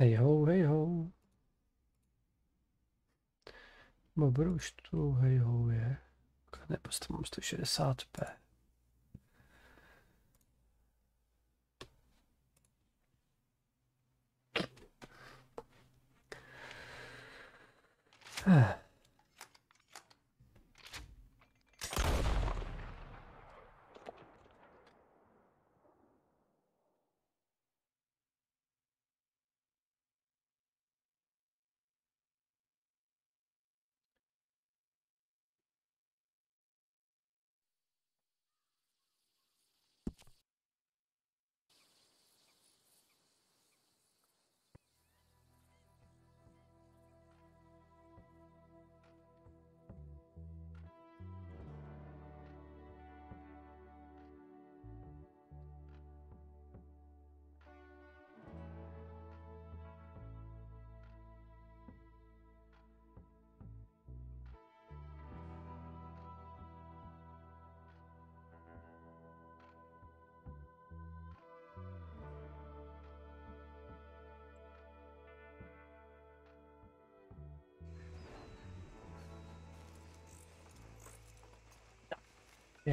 Hej ho, hej ho. Bobr už tu hej ho je. Nebo mám 160p.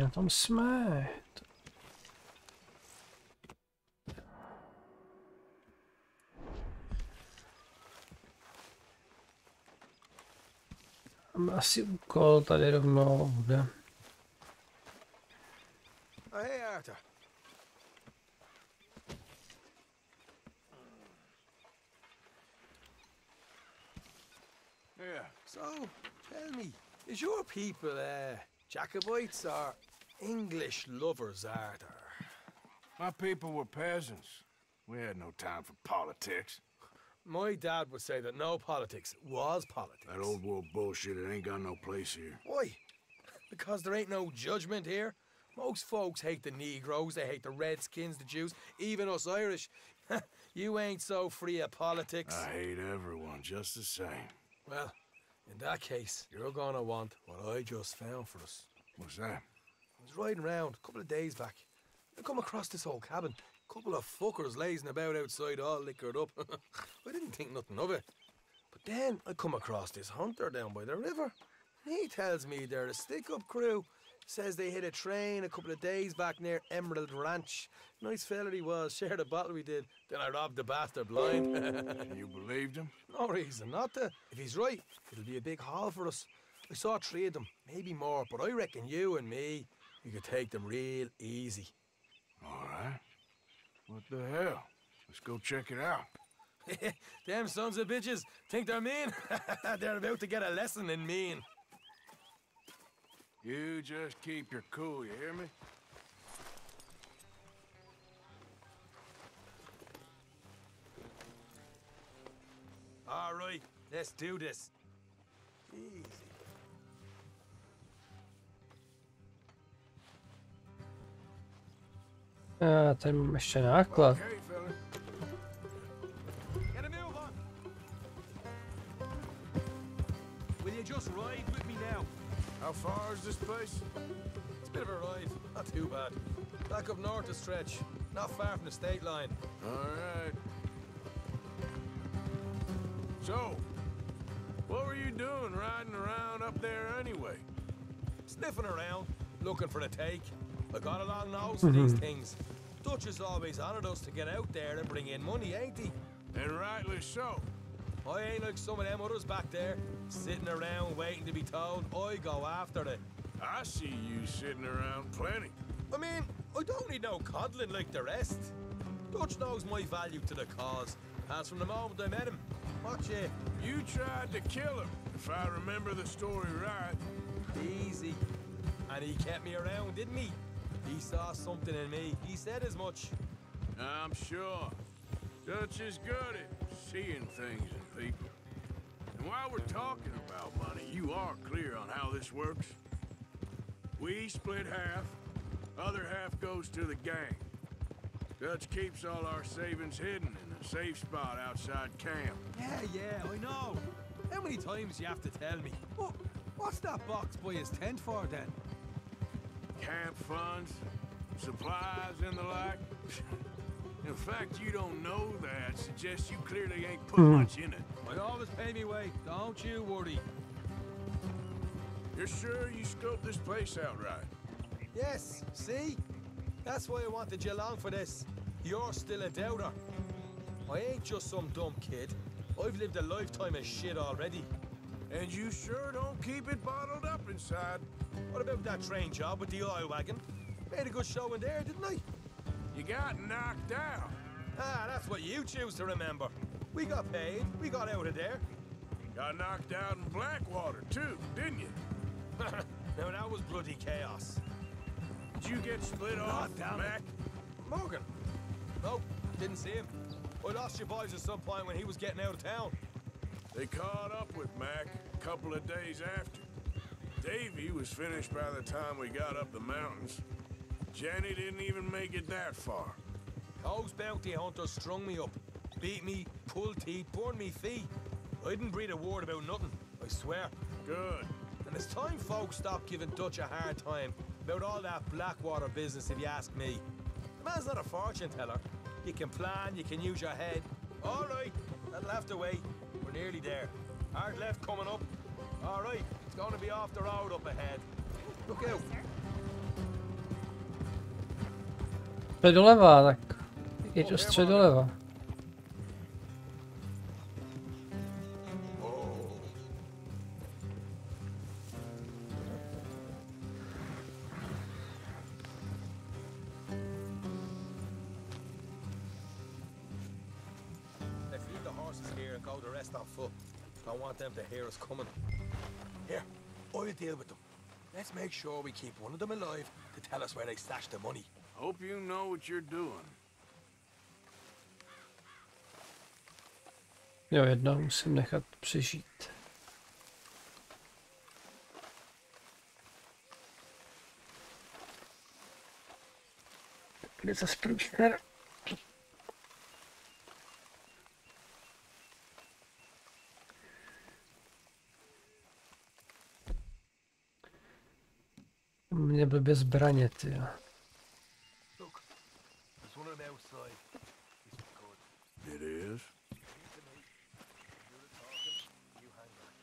Na tom jsme. Mám asi úkol tady rovnou bude. Hey, Arthur. Yeah. So, tell me, is your people Jacobites or English lovers, Arthur? My people were peasants. We had no time for politics. My dad would say that no politics was politics. That old world bullshit, it ain't got no place here. Why? Because there ain't no judgment here. Most folks hate the Negroes, they hate the Redskins, the Jews, even us Irish. You ain't so free of politics. I hate everyone just the same. Well, in that case, you're gonna want what I just found for us. What's that? I was riding around a couple of days back. I come across this old cabin. Couple of fuckers lazing about outside all liquored up. I didn't think nothing of it. But then I come across this hunter down by the river. He tells me they're a stick-up crew. Says they hit a train a couple of days back near Emerald Ranch. Nice fella he was, shared a bottle we did. Then I robbed the bastard blind. You believed him? No reason not to. If he's right, it'll be a big haul for us. I saw 3 of them, maybe more, but I reckon you and me, we could take them real easy. All right. What the hell? Let's go check it out. Them sons of bitches think they're mean. They're about to get a lesson in mean. You just keep your cool, you hear me? All right, let's do this. Easy. Tady mám ještě náklad. Okay, fella. Get a move on. Will you just ride with me now? How far is this place? It's a bit of a ride, not too bad. Back up north a stretch, not far from the state line. All right. So, what were you doing riding around up there anyway? Sniffing around, looking for the take. I got a long nose for these things. Dutch has always honoured us to get out there and bring in money, ain't he? And rightly so. I ain't like some of them others back there, sitting around waiting to be told. I go after it. I see you sitting around plenty. I mean, I don't need no coddling like the rest. Dutch knows my value to the cause, as from the moment I met him. Watch it. You tried to kill him, if I remember the story right. Easy. And he kept me around, didn't he? He saw something in me. He said as much. I'm sure. Dutch is good at seeing things in people. And while we're talking about money, you are clear on how this works? We split half, other half goes to the gang. Dutch keeps all our savings hidden in a safe spot outside camp. Yeah, I know. How many times you have to tell me? What's that box by his tent for then? Camp funds, supplies and the like. The fact you don't know that suggests you clearly ain't put much in it. I always pay me way, don't you worry. You're sure you scoped this place out right? Yes, see? That's why I wanted you along for this. You're still a doubter. I ain't just some dumb kid. I've lived a lifetime of shit already. And you sure don't keep it bottled up inside. What about that train job with the oil wagon? Made a good show in there, didn't I? You got knocked out. Ah, that's what you choose to remember. We got paid, we got out of there. Got knocked out in Blackwater, too, didn't you? Now that was bloody chaos. Did you get split off, Mac? Morgan? No, didn't see him. I lost your boys at some point when he was getting out of town. They caught up with Mac a couple of days after. Davy was finished by the time we got up the mountains. Jenny didn't even make it that far. Those bounty hunters strung me up. Beat me, pulled teeth, burned me feet. I didn't breathe a word about nothing, I swear. Good. And it's time folks stopped giving Dutch a hard time about all that Blackwater business, if you ask me. The man's not a fortune teller. You can plan, you can use your head. All right, that'll have to wait. We're nearly there. Hard left coming up. All right, it's going to be off the road up ahead. Look out. To je doleva, tak jeď ostře doleva. Let's leave the horses here and go the rest on foot. Don't want them to hear us coming. Here, I'll deal with them. Let's make sure we keep one of them alive to tell us where they stashed the money. Hope you know what you're doing. Jo, jednou musím nechat přežít. Kde zas průšner? Mě blbě zbraně, ty. Look, there's one on the outside. This is good. It is? Leave to me. Do the talking, you hang back.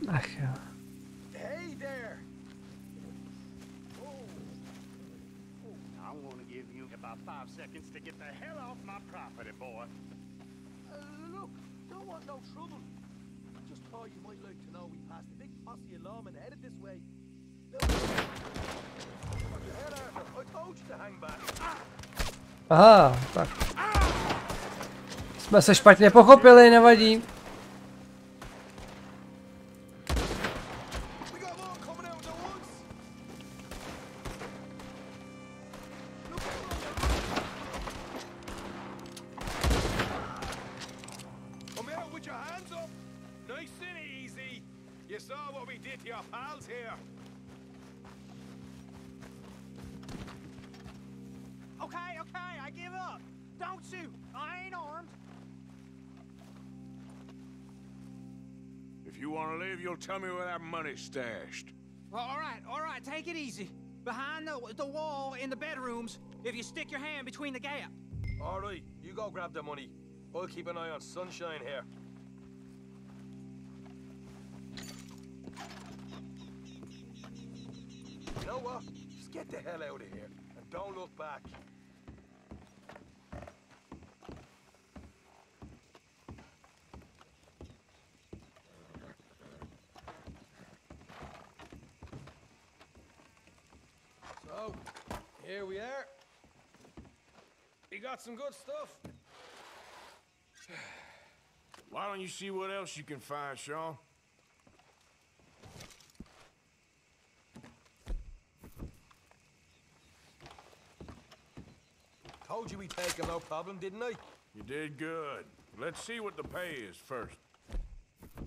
Ach jo. Hey there! I'm gonna give you about 5 seconds to get the hell off my property, boy. Look, don't want no trouble. Just thought you might like to know we passed a big posse of lawmen headed this way. Look. What the hell, Arthur? I told you to hang back. Aha, tak. Jsme se špatně pochopili, nevadí. We got more coming out of the woods. Look out. Come out with your hands up. Nice and easy. You saw what we did to your pals here. Okay, I give up. Don't shoot. I ain't armed. If you want to live, you'll tell me where that money's stashed. Well, all right, take it easy. Behind the wall in the bedrooms, if you stick your hand between the gap. All right, you go grab the money. I'll keep an eye on Sunshine here. You know what? Just get the hell out of here and don't look back. So, here we are. You got some good stuff. Why don't you see what else you can find, Sean? Told you we'd take him, no problem, didn't I? You did good. Let's see what the pay is first.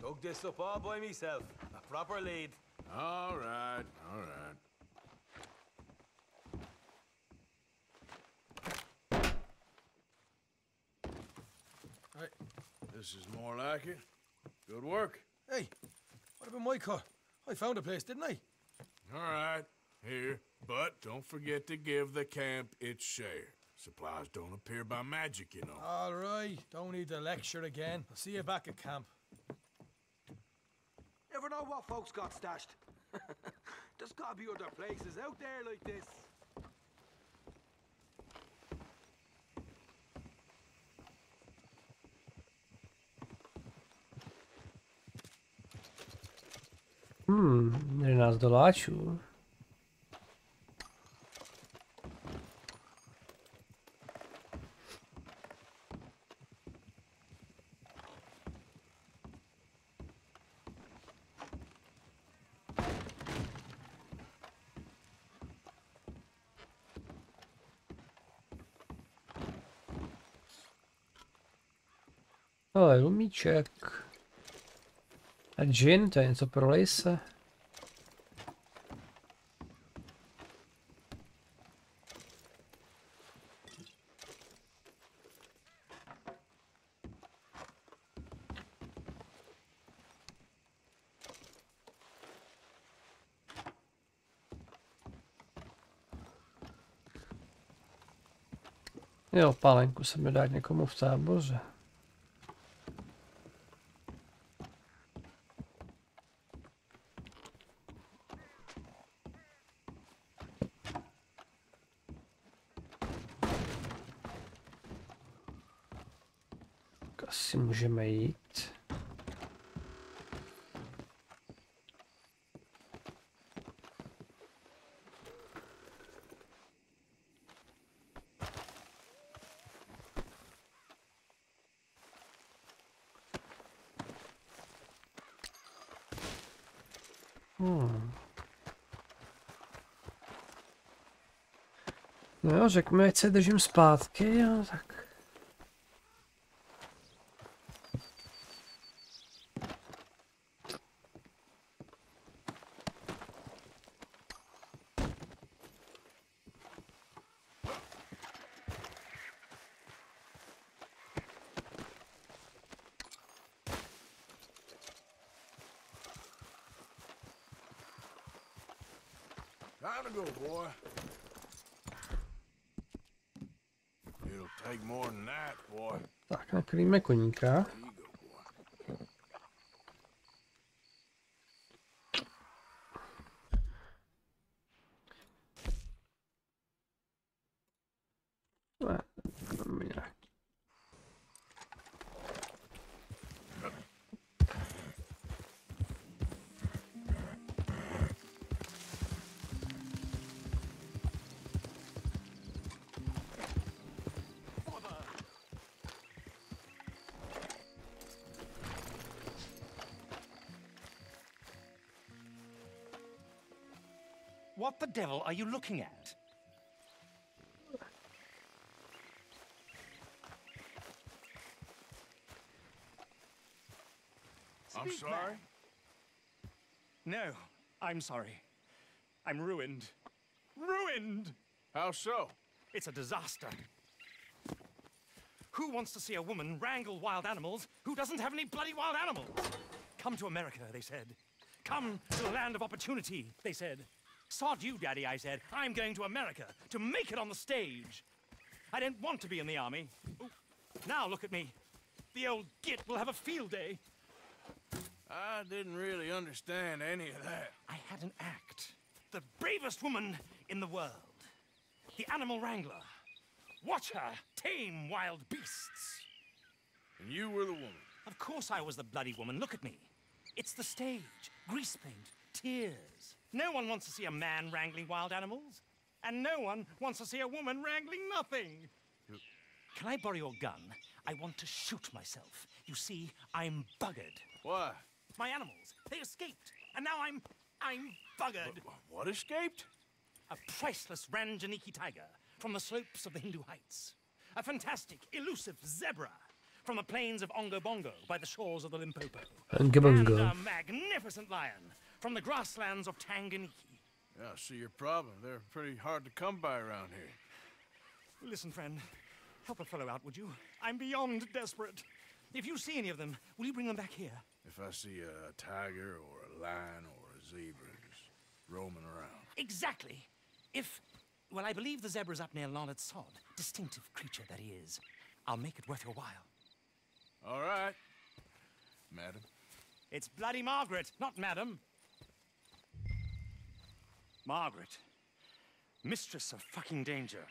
Dug this up all by myself. A proper lead. All right, all right. Right. This is more like it. Good work. Hey, what about my cut? I found a place, didn't I? All right, here. But don't forget to give the camp its share. Supplies don't appear by magic, you know. All right. Don't need the lecture again. I'll see you back at camp. Never know what folks got stashed. There's gotta be other places out there like this. Nás doláčů. Ale lumíček. A gin, to je něco pro lejse. Jo, pálenku se mi dát někomu v táboře. Asi můžeme jít. No jo, řekněme, ať se držím zpátky, jo, tak. Time to go, boy. It'll take more than that, boy. Tak, nakrýme koníka. There you go, boy. Máme nějaký. What the devil are you looking at? I'm Speak, sorry? man. No, I'm sorry. I'm ruined. Ruined! How so? It's a disaster. Who wants to see a woman wrangle wild animals who doesn't have any bloody wild animals? Come to America, they said. Come to the land of opportunity, they said. Sod you, Daddy, I said. I'm going to America to make it on the stage. I didn't want to be in the army. Ooh, now look at me. The old git will have a field day. I didn't really understand any of that. I had an act. The bravest woman in the world. The animal wrangler. Watch her tame wild beasts. And you were the woman. Of course I was the bloody woman. Look at me. It's the stage. Grease paint. Tears. No one wants to see a man wrangling wild animals. And no one wants to see a woman wrangling nothing. Can I borrow your gun? I want to shoot myself. You see, I'm buggered. Why? My animals, they escaped. And now I'm buggered. What escaped? A priceless Ranjaniki tiger. from the slopes of the Hindu Heights. A fantastic, elusive zebra from the plains of Ongo Bongo by the shores of the Limpopo. And a magnificent lion from the grasslands of Tanganyika. Yeah, I see your problem. They're pretty hard to come by around here. Listen, friend. Help a fellow out, would you? I'm beyond desperate. If you see any of them, will you bring them back here? If I see a tiger or a lion or a zebra just roaming around. Exactly. If, well, I believe the zebra's up near Lonnet Sod. Distinctive creature that he is. I'll make it worth your while. All right, madam. It's bloody Margaret, not madam. Margaret. Mistress of fucking danger.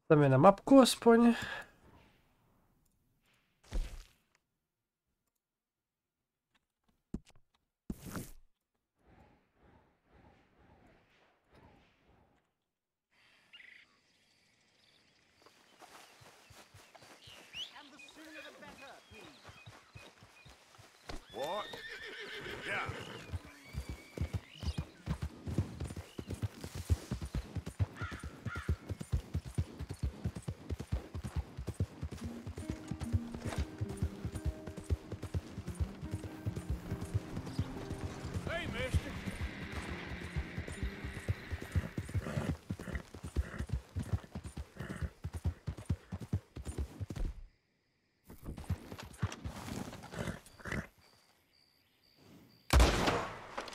Tam je na mapku aspoň. What? Yeah. Hey, mister.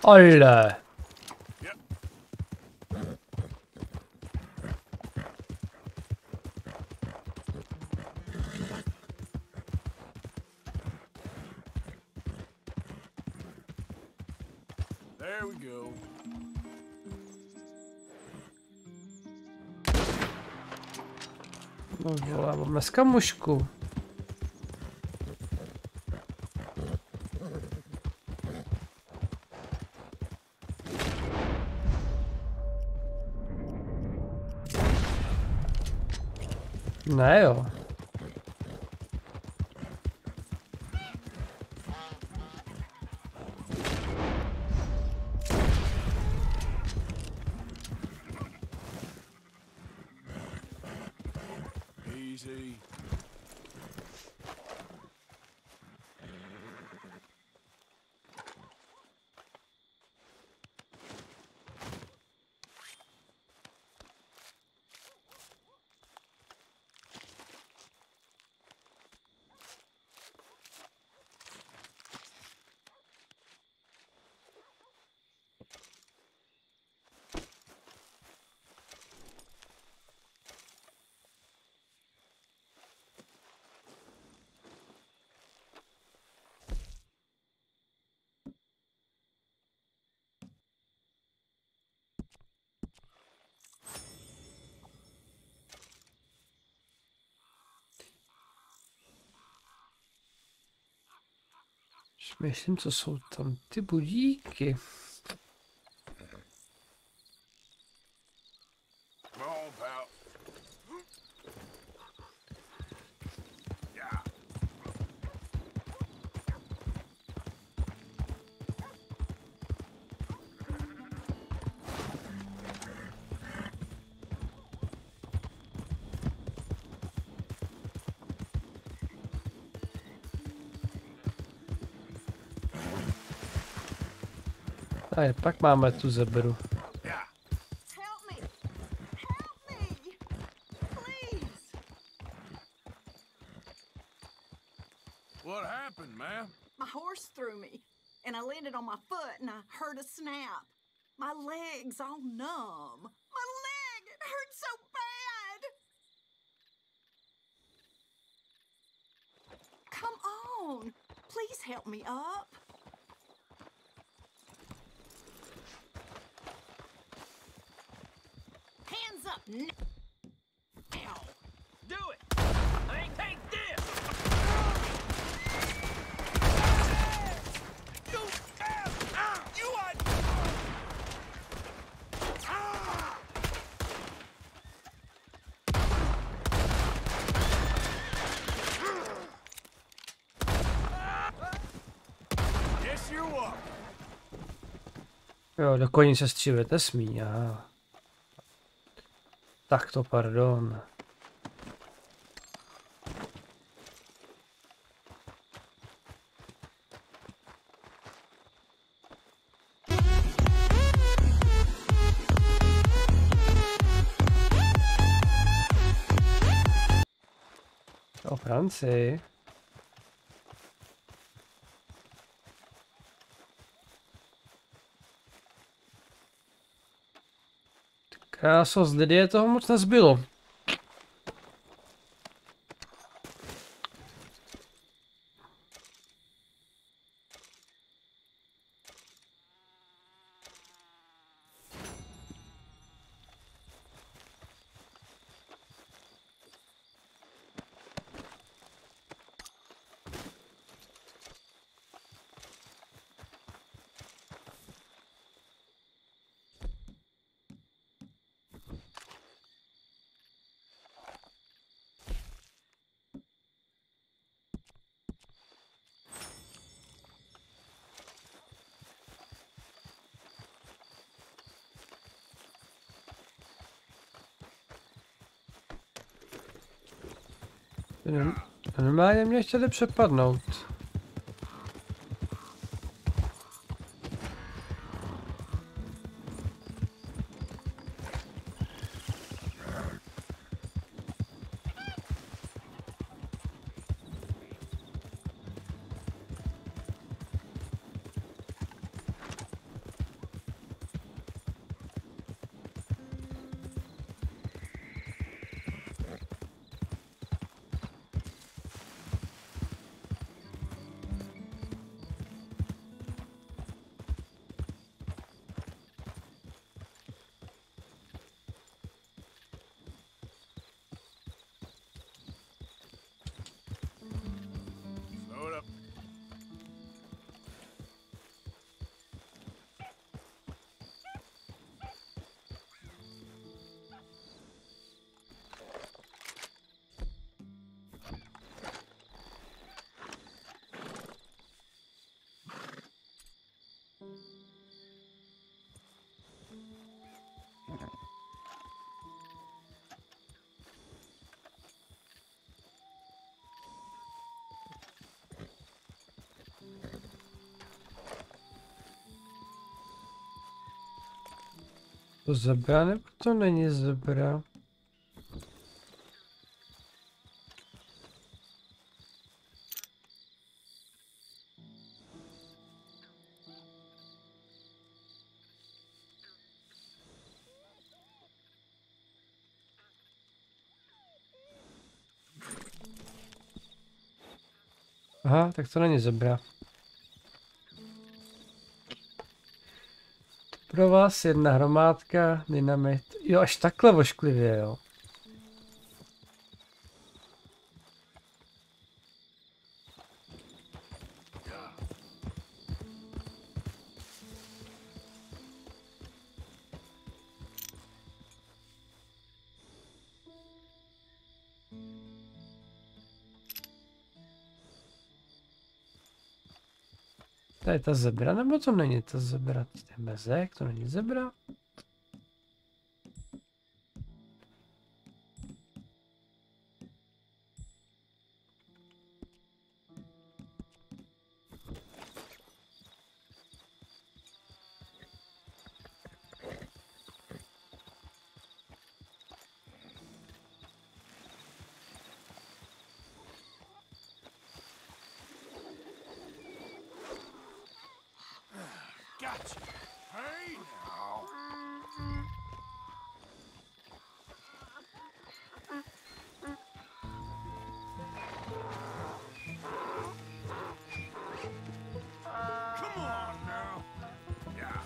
Alle. Yep. There we go. No vole, máme skamušku. Ne jo. Easy. Myslím, co jsou tam ty budíky. Come on, pal. Yeah. A pak máme tu zebru. Help me! Help me! Please! What happened, ma'am? My horse threw me, and I landed on my foot, and I heard a snap. My leg's all numb. My leg! It hurts so bad! Come on! Please help me up. Hands up now! Do it! Hey, take this! You are... Yes, you are. Jo, do koní se střílet nesmí, aha. Tak to pardon. O Francii. Kráso, z Lidie toho moc nezbylo. Normálně mě chtěli přepadnout. To zebra nebo to není zebra? Aha, tak to není zebra. Pro vás jedna hromádka, dynamit. Jo, až takhle vošklivě, jo. To je ta zebra, nebo to není ta zebra? To je mezek, to není zebra? Gotcha. Hey now. Come on now. Yeah.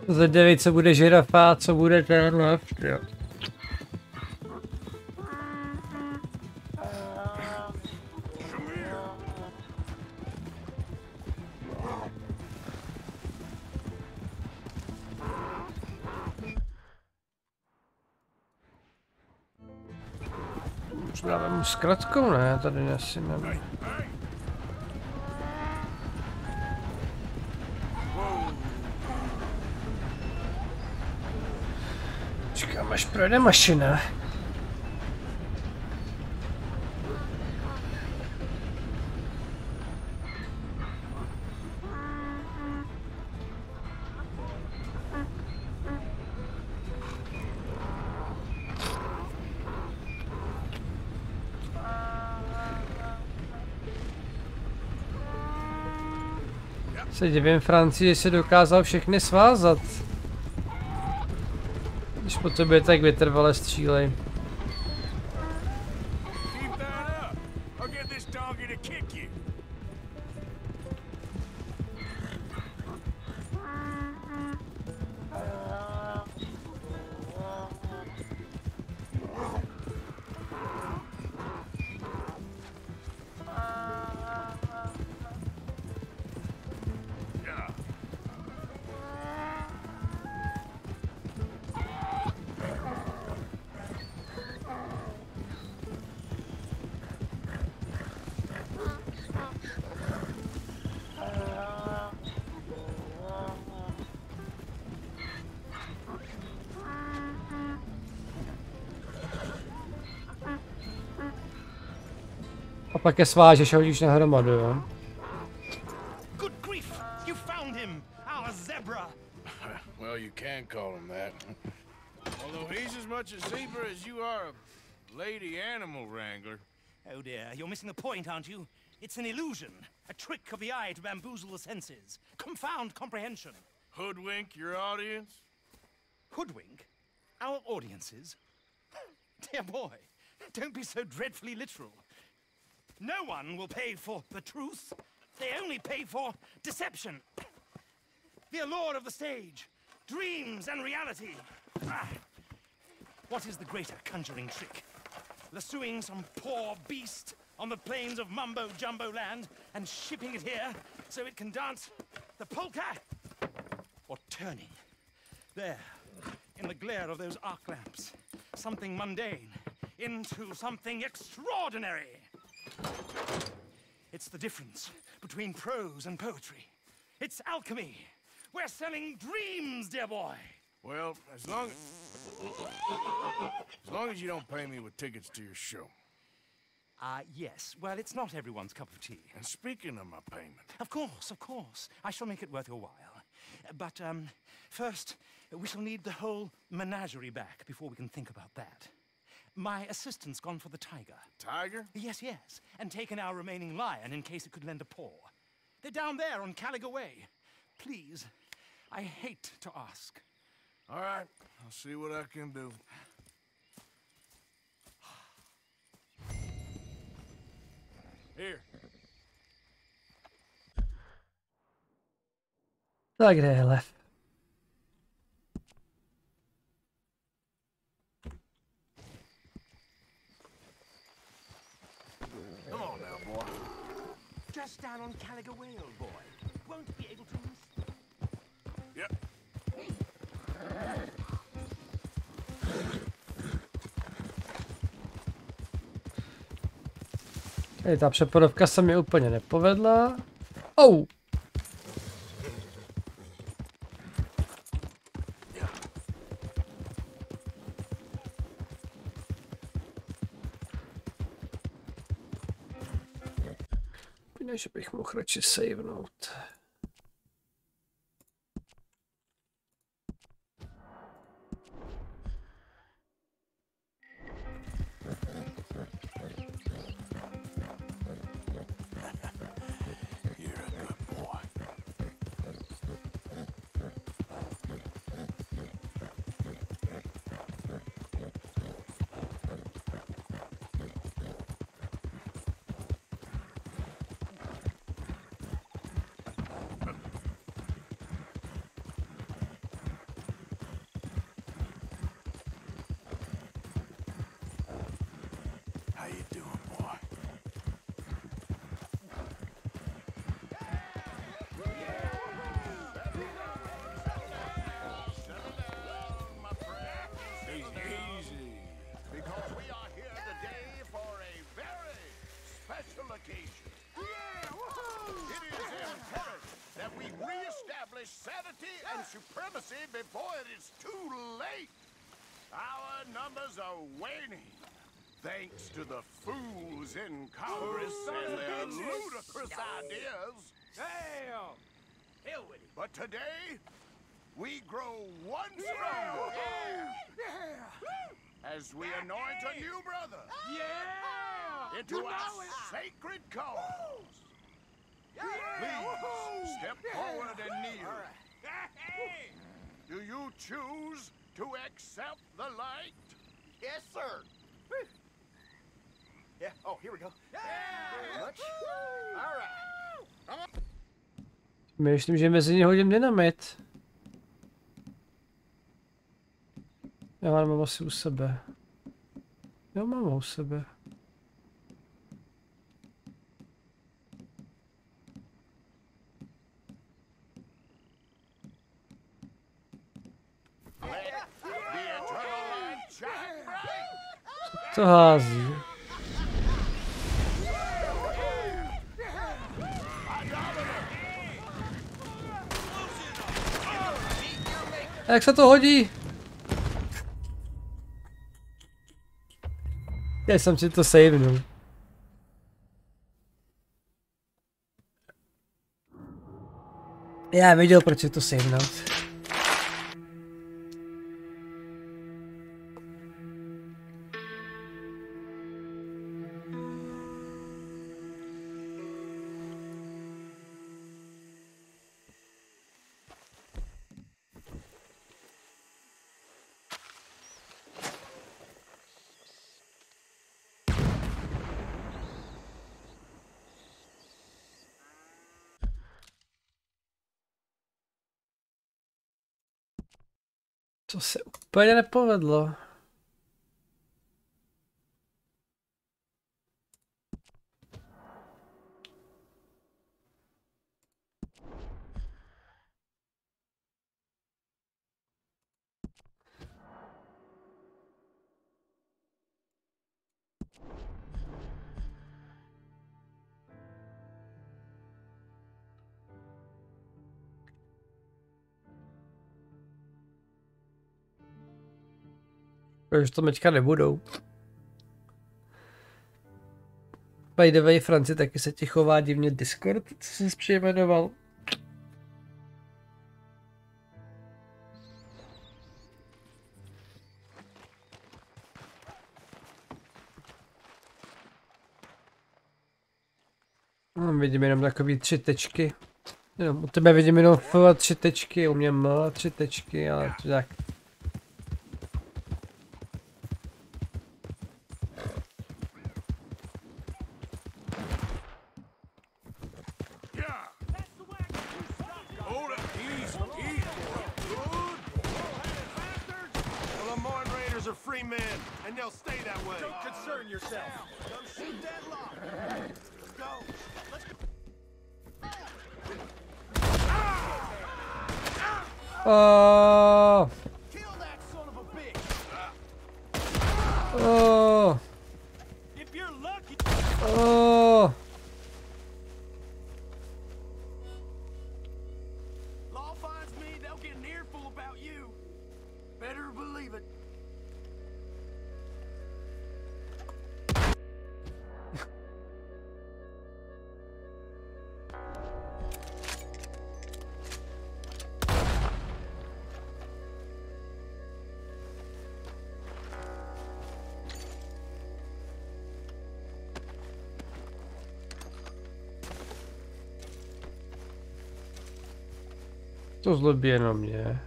Zvedevit, co bude žirafa, co bude tenhle, jo. Možná vemu zkratkou, ne? Tady asi nevím. Čekám, až projde mašina. Se divím Francii, že si dokázal všechny svázat. Když po tobě tak vytrvale střílej. A pak je svážeš a hodíš na hromadu, jo? Good grief! You found him! Our zebra! Well, you can call him that. Although he's as much a zebra as you are a lady animal wrangler. Oh dear, you're missing the point, aren't you? It's an illusion. A trick of the eye to bamboozle the senses. Confound comprehension. Hoodwink your audience? Hoodwink? Our audiences? Dear boy, don't be so dreadfully literal. No one will pay for the truth. They only pay for deception. The allure of the stage, dreams and reality. Ah. What is the greater conjuring trick? Lassoing some poor beast on the plains of mumbo-jumbo land and shipping it here so it can dance the polka? Or turning, there, in the glare of those arc lamps, something mundane into something extraordinary? It's the difference between prose and poetry. It's alchemy. We're selling dreams, dear boy. Well, as long as you don't pay me with tickets to your show. Yes. Well, it's not everyone's cup of tea. And speaking of my payment... Of course. I shall make it worth your while. But, first, we shall need the whole menagerie back before we can think about that. My assistant's gone for the tiger. Tiger? Yes. And taken our remaining lion in case it could lend a paw. They're down there on Caliga Way. Please, I hate to ask. All right, I'll see what I can do. Here. Tak kde je lev? Come on now, boy. Just down on Caliga Way, old boy. Won't be able to miss. Yep. Tady ta přeporovka se mi úplně nepovedla. Oh! Úplně, že bych mohl radši savenout. diplomacy before it is too late. Our numbers are waning, thanks to the fools in Congress and their ludicrous ideas. Damn! Hell with it. But today, we grow one stronger. As we anoint a new brother into our sacred cause. Please step forward and kneel. Do you choose to accept the light? Yes, sir. Yeah. Oh, here we go. Very much. All right. Myslím, že mezi ně hodím dynamit. Já mám asi u sebe. Já mám u sebe. Co to hází? Jak se to hodí? Já jsem si to savenul. Já věděl, proč si to savenout. To se úplně nepovedlo. Už to teďka nebudou. By the way, Franci, taky se ti chová divně Discord, co jsi přejmenoval. Vidím jenom takový 3 tečky. Jenom u tebe vidím jenom F a 3 tečky, u mě M a 3 tečky, ale tak. To zlobí jenom mě.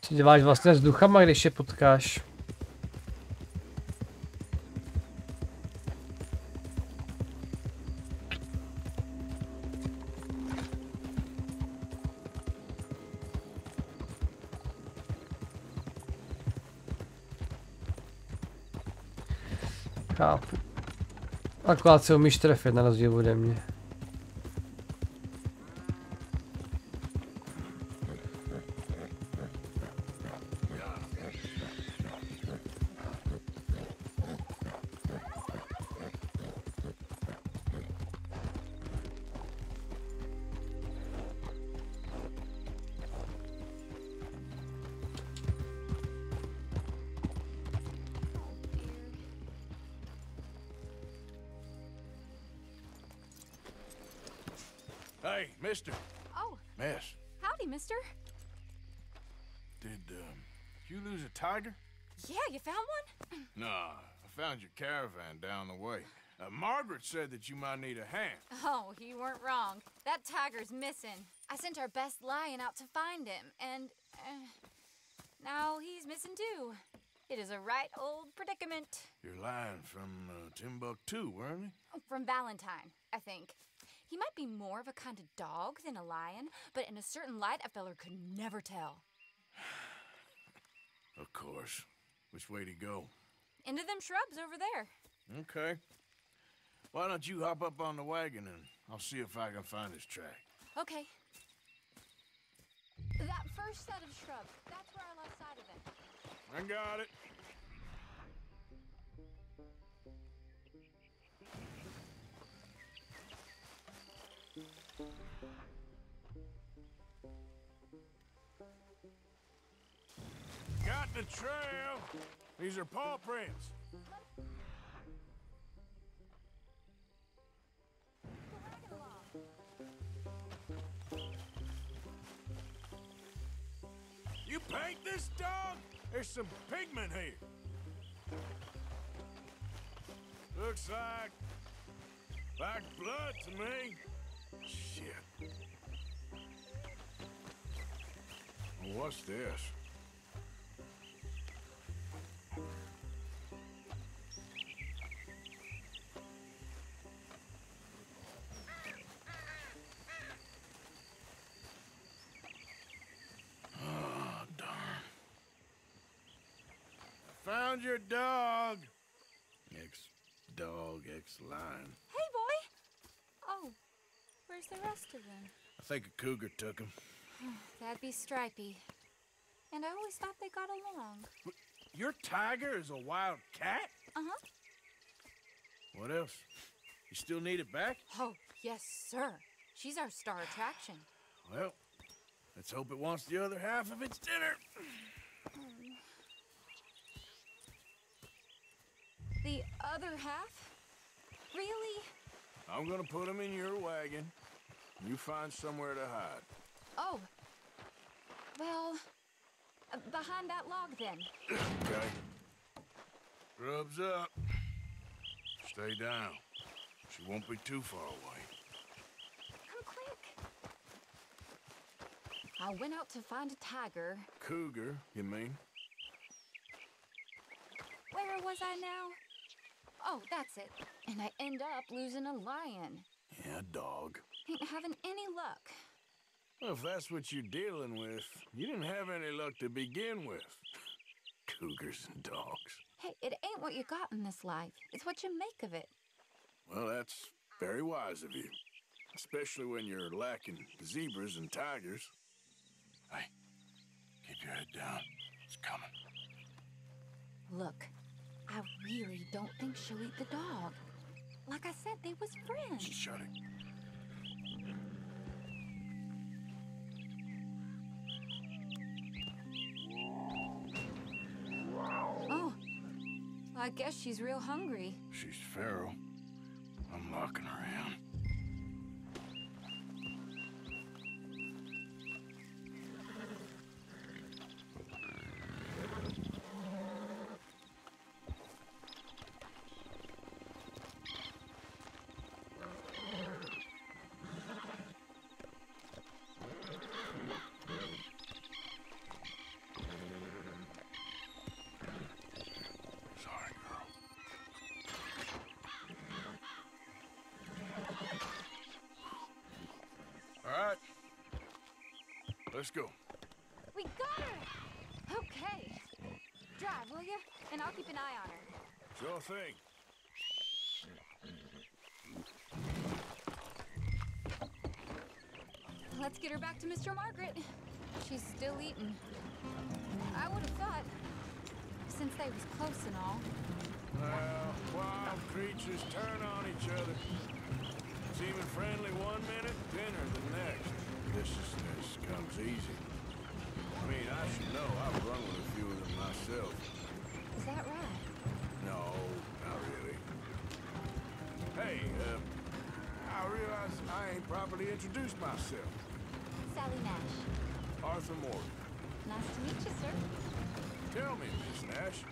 Co děláš vlastně s duchama, když je potkáš? Chápu. Akorát se umíš trefit na rozdíl ode mě. Hey, mister. Oh, Miss, howdy, mister. did you lose a tiger? Yeah, you found one? Nah, I found your caravan down the way. Margaret said that you might need a hand. Oh, you weren't wrong. That tiger's missing. I sent our best lion out to find him, and now he's missing too. It is a right old predicament. You're lying from Timbuktu, weren't you? From Valentine, I think. He might be more of a kind of dog than a lion, but in a certain light, a feller could never tell. Of course. Which way to go? Into them shrubs over there. Okay. Why don't you hop up on the wagon and I'll see if I can find his track. Okay. That first set of shrubs, that's where I lost sight of him. I got it. Got the trail. These are paw prints. You paint this dog? There's some pigment here. Looks like blood to me. Shit. What's this? Found your dog. Ex-dog, ex-lion. Hey, boy! Oh, where's the rest of them? I think a cougar took him. That'd be Stripey. And I always thought they got along. Your tiger is a wild cat? Uh-huh. What else? You still need it back? Oh, yes, sir. She's our star attraction. Well, let's hope it wants the other half of its dinner. The other half? Really? I'm gonna put him in your wagon. You find somewhere to hide. Oh. Well, behind that log, then. Okay. Grub's up. Stay down. She won't be too far away. Come quick. I went out to find a tiger. Cougar, you mean? Where was I now? Oh, that's it. And I end up losing a lion. Yeah, dog. Ain't having any luck. Well, if that's what you're dealing with, you didn't have any luck to begin with. Cougars and dogs. Hey, it ain't what you got in this life. It's what you make of it. Well, that's very wise of you. Especially when you're lacking zebras and tigers. Hey, keep your head down. It's coming. Look, I really don't think she'll eat the dog. Like I said, they was friends. Shut it. Oh, I guess she's real hungry. She's feral. I'm locking her in. Let's go. We got her! Okay. Drive, will you? And I'll keep an eye on her. Sure thing. Let's get her back to Mr. Margaret. She's still eating. I would have thought, since they was close and all. Well, wild creatures turn on each other. Seeming friendly one minute, dinner the next. Viciousness comes easy. I mean, I should know. I've run with a few of them myself. Is that right? No, not really. Hey, I realize I ain't properly introduced myself. Sally Nash. Arthur Morgan. Nice to meet you, sir. Tell me, Miss Nash,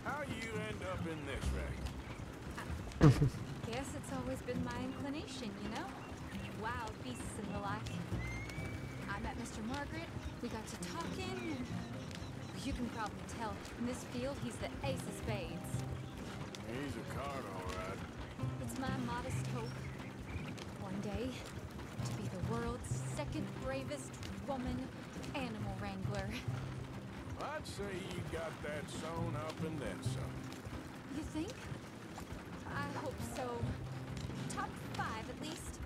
how you end up in this racket? Guess it's always been my inclination, you know? Wild beasts and the like. I met Mr. Margaret, we got to talking, and you can probably tell, in this field, he's the ace of spades. He's a card, all right. It's my modest hope, one day, to be the world's second bravest woman animal wrangler. I'd say you got that sewn up and then some. You think? I hope so. Top 5 at least.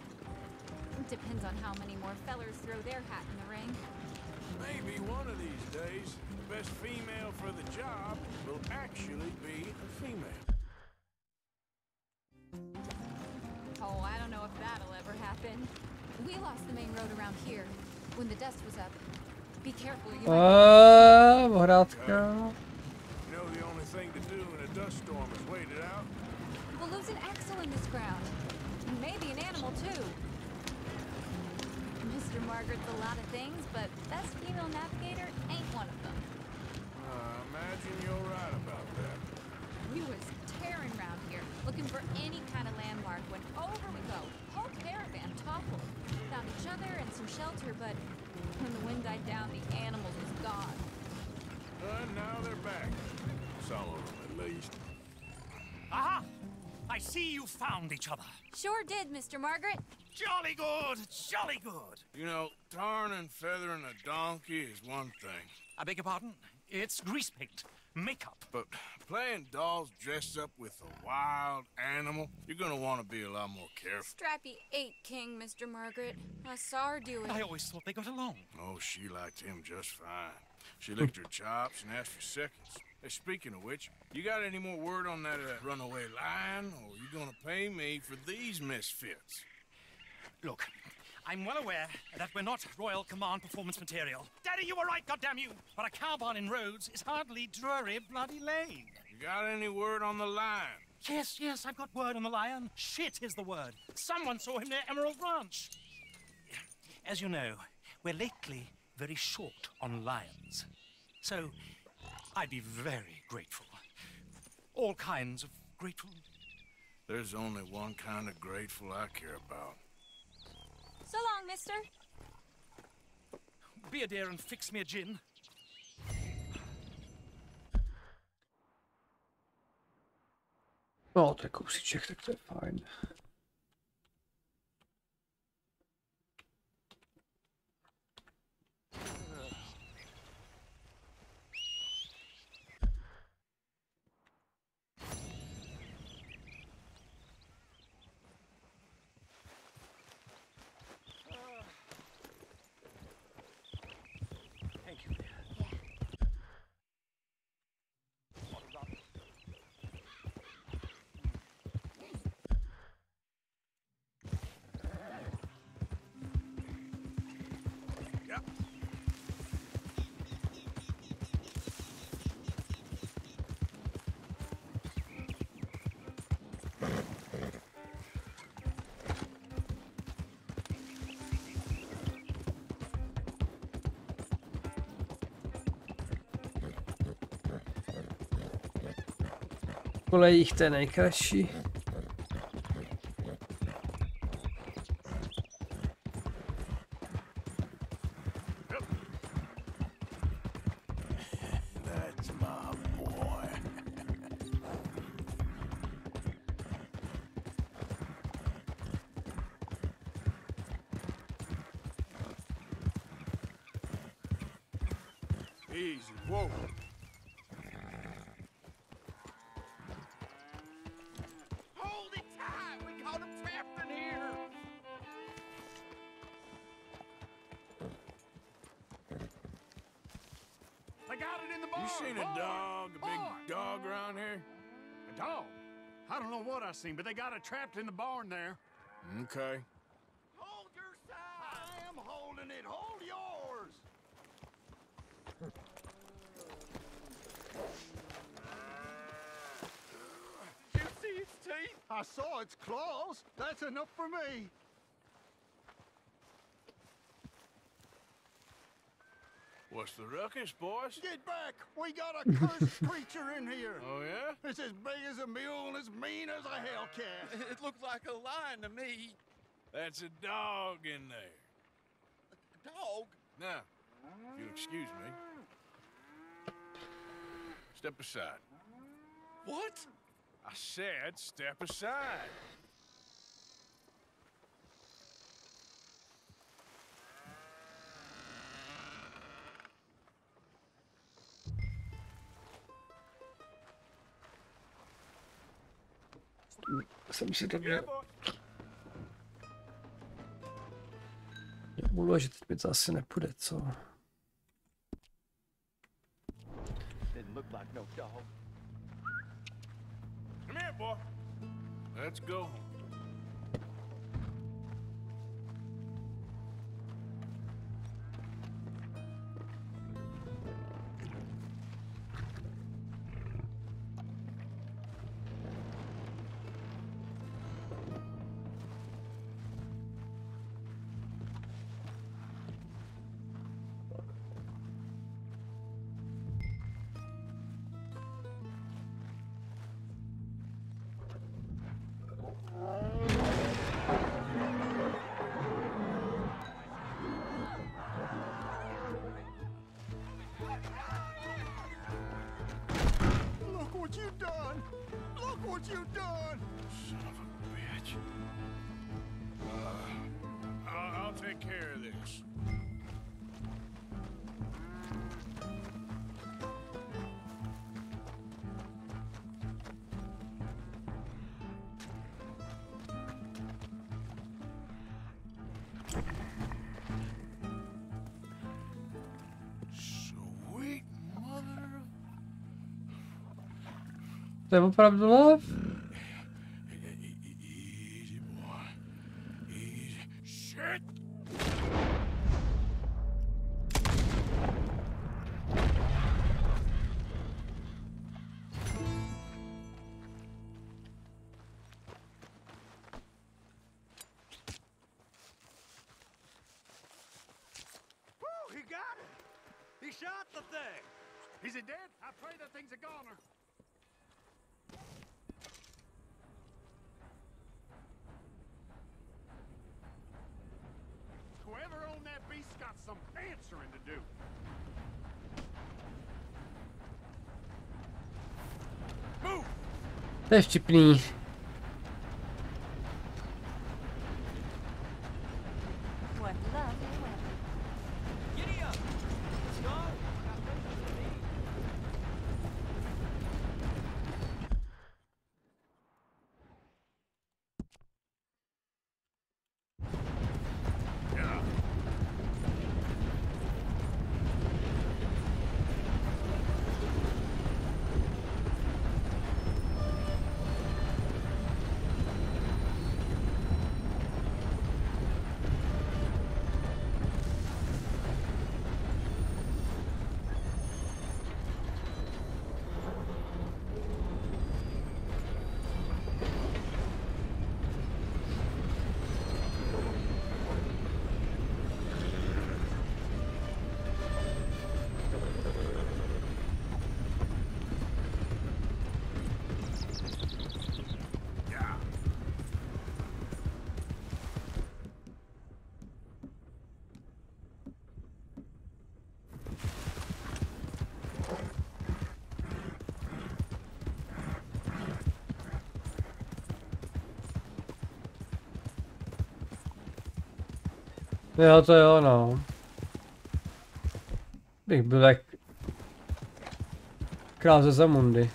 Depends on how many more fellers throw their hat in the ring. Maybe one of these days, the best female for the job will actually be a female. Oh, I don't know if that'll ever happen. We lost the main road around here when the dust was up. Be careful, you might... Pořádka. You know the only thing to do in a dust storm is wait it out? We'll lose an axle in this ground. And maybe an animal, too. Mr. Margaret's a lot of things, but best female navigator ain't one of them. Imagine you're right about that. We was tearing around here, looking for any kind of landmark when over we go. Whole caravan toppled. Found each other and some shelter, but when the wind died down, the animals was gone. And now they're back. Some of them, at least. Aha! I see you found each other. Sure did, Mr. Margaret. Jolly good, jolly good. You know, tarring and feathering a donkey is one thing. I beg your pardon? It's grease paint, makeup. But playing dolls dressed up with a wild animal, you're gonna want to be a lot more careful. Strappy ate King, Mr. Margaret. I saw her do it. I always thought they got along. Oh, she liked him just fine. She licked her chops and asked for seconds. Hey, speaking of which, you got any more word on that runaway lion, or you gonna pay me for these misfits? Look, I'm well aware that we're not Royal Command performance material. Daddy, you were right, goddamn you! But a cow barn in Rhodes is hardly Drury Bloody Lane. You got any word on the lion? Yes, I've got word on the lion. Shit is the word. Someone saw him near Emerald Ranch. As you know, we're lately very short on lions. So, I'd be very grateful. All kinds of grateful. There's only one kind of grateful I care about. So long, mister. Be a dear and fix me a gin. No, to je kousíček, tak to je fajn. Kolejích to je nejkratší. That's my boy. Easy. Whoa. Hold it tight! We got him trapped in here! They got it in the barn. You seen a dog, a big dog around here? A dog? I don't know what I seen, but they got it trapped in the barn there. Okay. Hold your side! I am holding it! Hold yours! Did you see its teeth? I saw its claws. That's enough for me. What's the ruckus, boys? Get back! We got a cursed creature in here. Oh, yeah? It's as big as a mule and as mean as a hellcat. It looked like a lion to me. That's a dog in there. A dog? Now, if you'll excuse me. Step aside. What? I said step aside. Jsem si to Yeah, boy. uložit, teď mi to asi nepůjde, co? Didn't look like no dog. Come here, boy. Let's go. Look what you've done! Look what you've done! Son of a bitch. I'll take care of this. Sweet mother of... To je opravdu lev? Easy, boy. Easy. Shit! Woo, he got it! He shot the thing! Is it dead? I pray that thing's a goner. Whoever owned that beast's got some answering to do. Move! To je vtipný. What lovely weather. Giddy up! Let's go! I got places to be. Yeah. Jo, to jo, no. Bych byl jak Král ze Zamundy.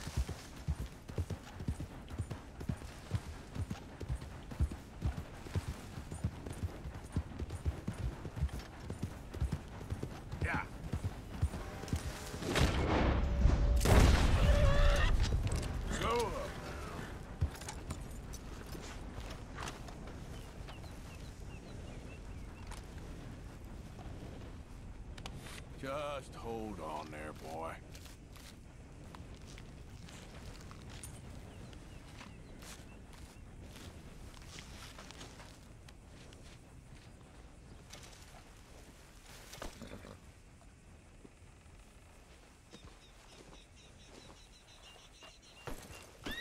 Just hold on there, boy.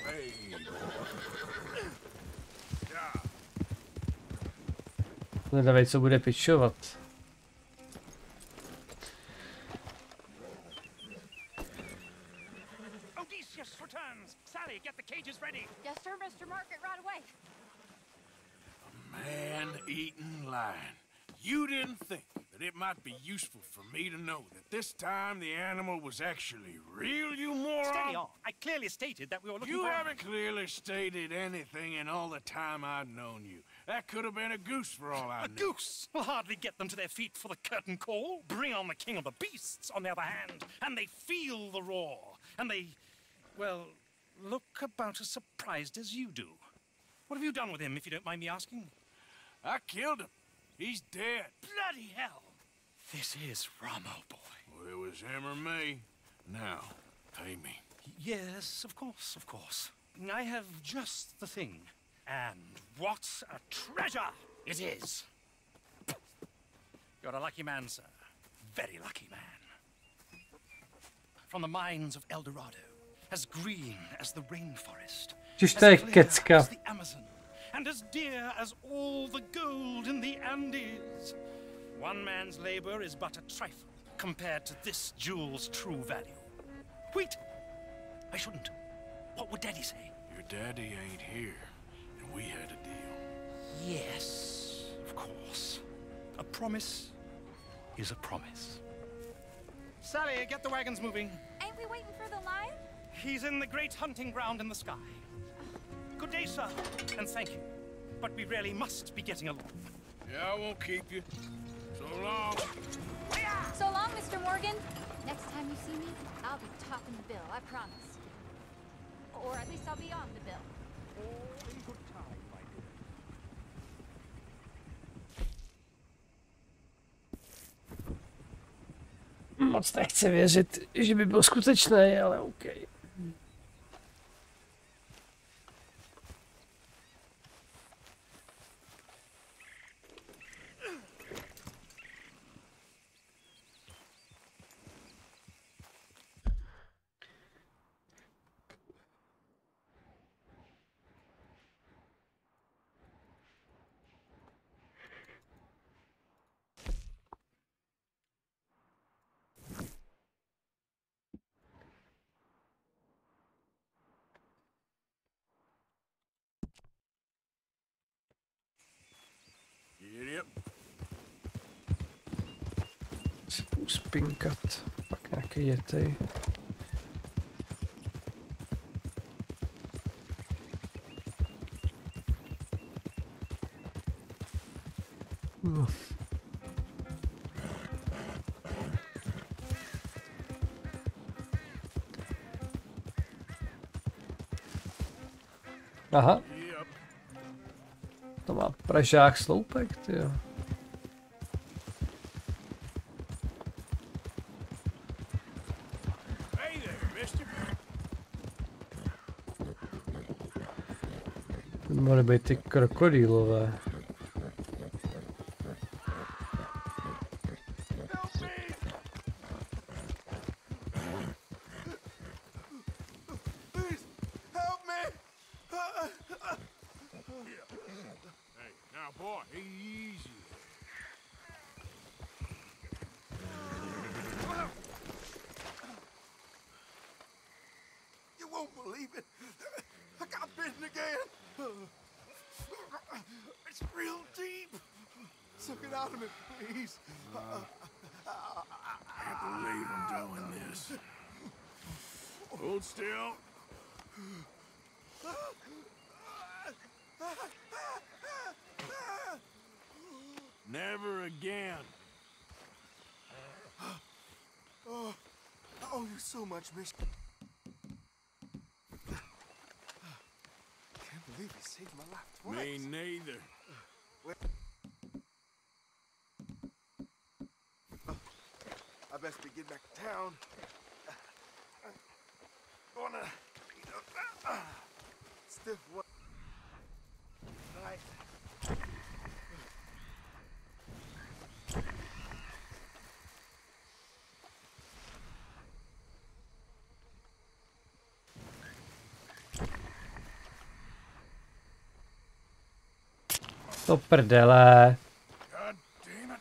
Hey, Nedávej, co bude pičovat. Odysseus returns. Sally, get the cages ready. Yes, sir, Mr. Margaret, right away. man-eating lion. You didn't think that it might be useful for me to know that this time the animal was actually real, you moron? Steady on. I clearly stated that we were looking You for... haven't clearly stated anything in all the time I've known you. That could have been a goose for all I A knew. goose will hardly get them to their feet for the curtain call. Bring on the king of the beasts, on the other hand, and they feel the roar. And they, well, look about as surprised as you do. What have you done with him, if you don't mind me asking? I killed him. He's dead. Bloody hell! This is Ramo, boy. Well, it was him or me. Now, pay me. Yes, of course, of course. I have just the thing. And what a treasure it is! You're a lucky man, sir. Very lucky man. From the mines of El Dorado, as green as the rainforest, Čiž as to je clear kecka. as the Amazon, and as dear as all the gold in the Andes. One man's labor is but a trifle compared to this jewel's true value. Wait! I shouldn't. What would Daddy say? Your daddy ain't here, and we had a deal. Yes, of course. A promise is a promise. Sally, get the wagons moving. Ain't we waiting for the lion? He's in the great hunting ground in the sky. Good day, sir, and thank you. But we really must be getting along. Yeah, I won't keep you. So long. So long, Mr. Morgan. Next time you see me, I'll be topping the bill, I promise. Or at least I'll be on the bill. All in good time, my dear. Moc nechci věřit, že by byl skutečný, ale OK. Yep. Uspinkat. Pak nějaký jetej. Aha. Yep. To má pražák sloupek, tyjo. Hey there, mister. To by mohly být ty krokodýlové. Help me! Please, help me! Hey, now, boy, easy. You won't believe it. I got bitten again. It's real deep. Suck it out of me, please. Can't believe I'm doing this. Hold still. Never again. Oh, I owe you so much, Miss. Can't believe you saved my life twice. Me neither. I best be getting back to town. Gonna stiff one night. To prdele. God damn it.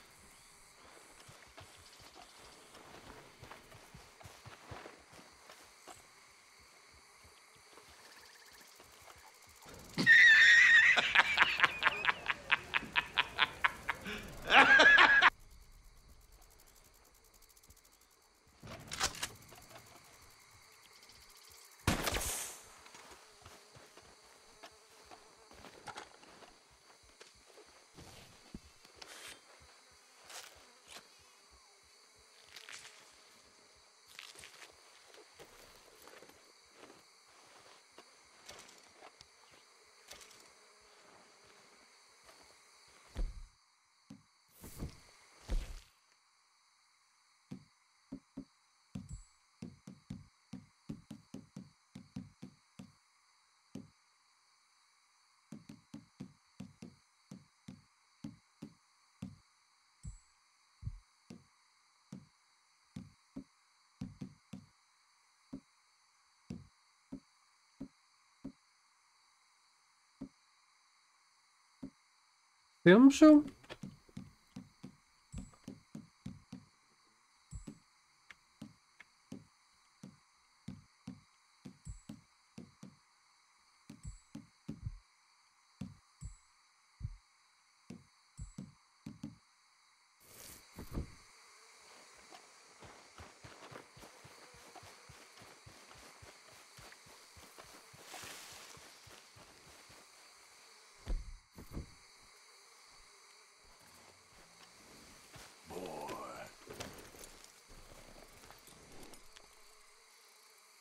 Filmšu?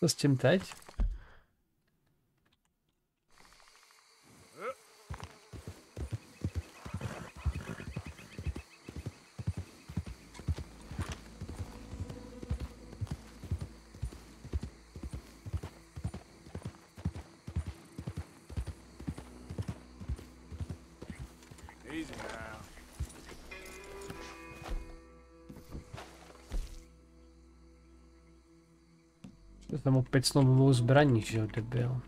Co s tím teď? Easy now. To jsem opět s novou zbraní, že jo, debil.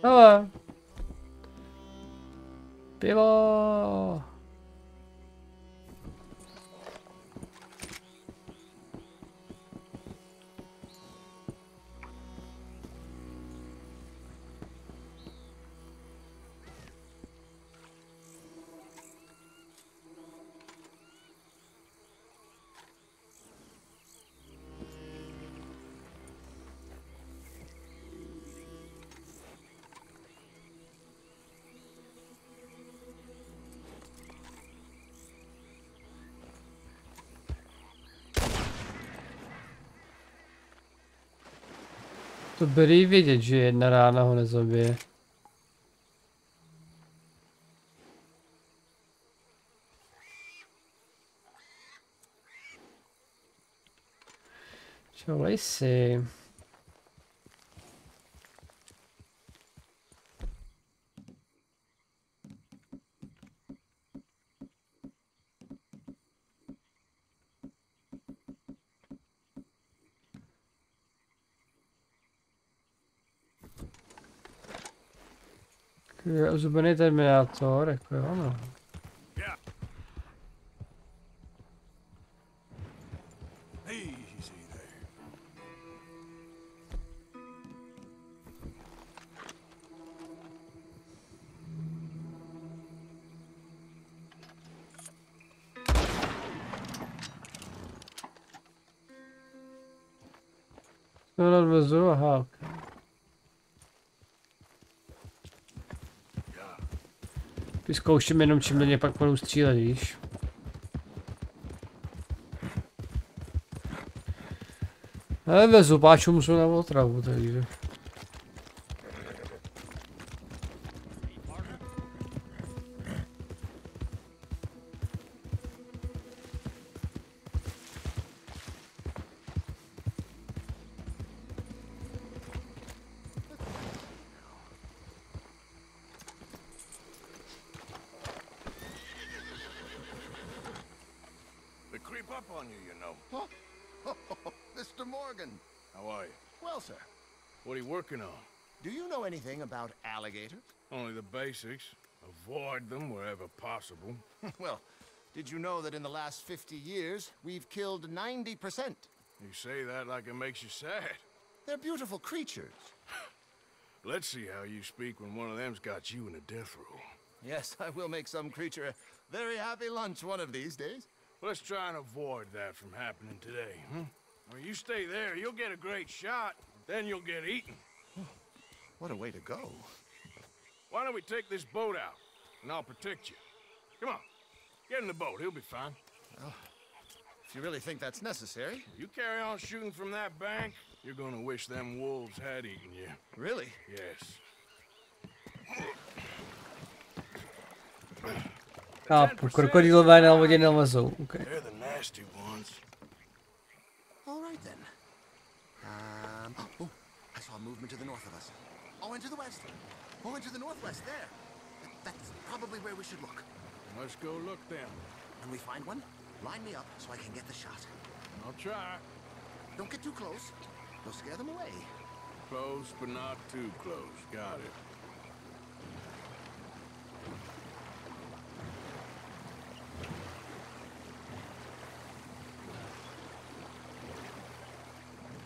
Hele. Pivo. To dobrý vědět, že jedna rána ho nezabije. Čolej si. Je ozubený terminátor, jako jo, no. Yeah. Easy there. No, nadvezu, aha, ok. Vyzkouším jenom, čím do něj pak budu střílet, víš. Ale bez zubáčů jsou na otravu, takže. They creep up on you, you know. Mr. Morgan. How are you? Well, sir, What are you working on? do you know anything about alligators? Only the basics. Avoid them wherever possible. Well, did you know that in the last 50 years, we've killed 90%? You say that like it makes you sad. They're beautiful creatures. Let's see how you speak when one of them's got you in a death row. Yes, I will make some creature a very happy lunch one of these days. Let's try and avoid that from happening today, huh? Well, you stay there, you'll get a great shot, then you'll get eaten. What a way to go. Why don't we take this boat out, and I'll protect you. Come on, get in the boat, he'll be fine. If you really think that's necessary. You carry on shooting from that bank, you're gonna wish them wolves had eaten you. Really? Yes. Chápu, krokodýlové na vodě nelezou, okay. They're the nasty ones. All right, then. Oh, I saw a movement to the north of us. Oh, and to the west. Oh, and to the northwest, there. That's probably where we should look. Let's go look then. When we find one, line me up so I can get the shot. I'll try. Don't get too close. You'll scare them away. Close, but not too close. Got it.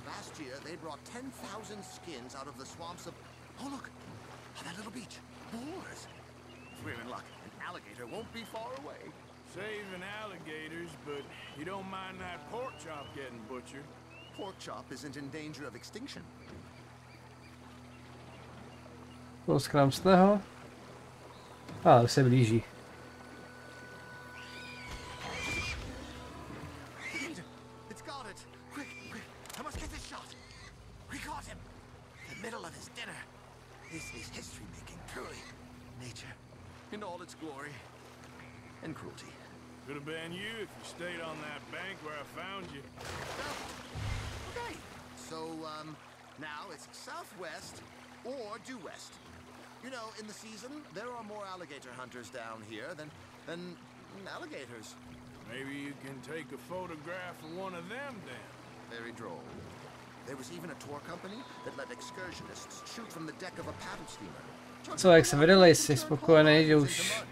Last year, they brought 10,000 skins out of the swamps of... Oh, look! On that little beach. Boars! If we're in luck, an alligator won't be far away. Saving alligators, but you don't mind that pork chop getting butchered. Pork chop isn't in danger of extinction. Toho skramsného. Už se blíží. It's got it! Quick, quick! I must get this shot! We caught him! In the middle of his dinner. This is history-making, truly. Nature, in all its glory and cruelty. Could have been you if you stayed on that bank where I found you. Okay. So, now it's southwest or due west. You know, in the season, there are more alligator hunters down here than alligators. Maybe you can take a photograph of one of them then. Very droll. There was even a tour company that let excursionists shoot from the deck of a paddle steamer. Co, jak se vydali, jsi spokojený, že už...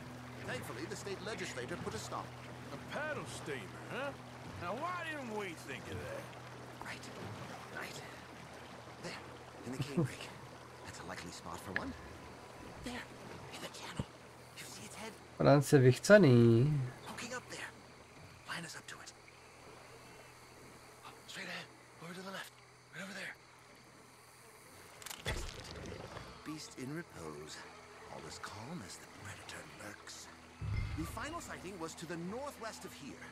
Thankfully, the state legislature put a stop. A paddle steamer, huh? Now why didn't we think of that? Right. There, in the canebrake. That's a likely spot for one. There, in the channel. You see its head? Rance vychcaný. Poking up there. Line us up to it. Straight ahead. Over to the left. Right over there. Excellent. Beast in repose. All as calm as the predator lurks. The final sighting was to the northwest of here.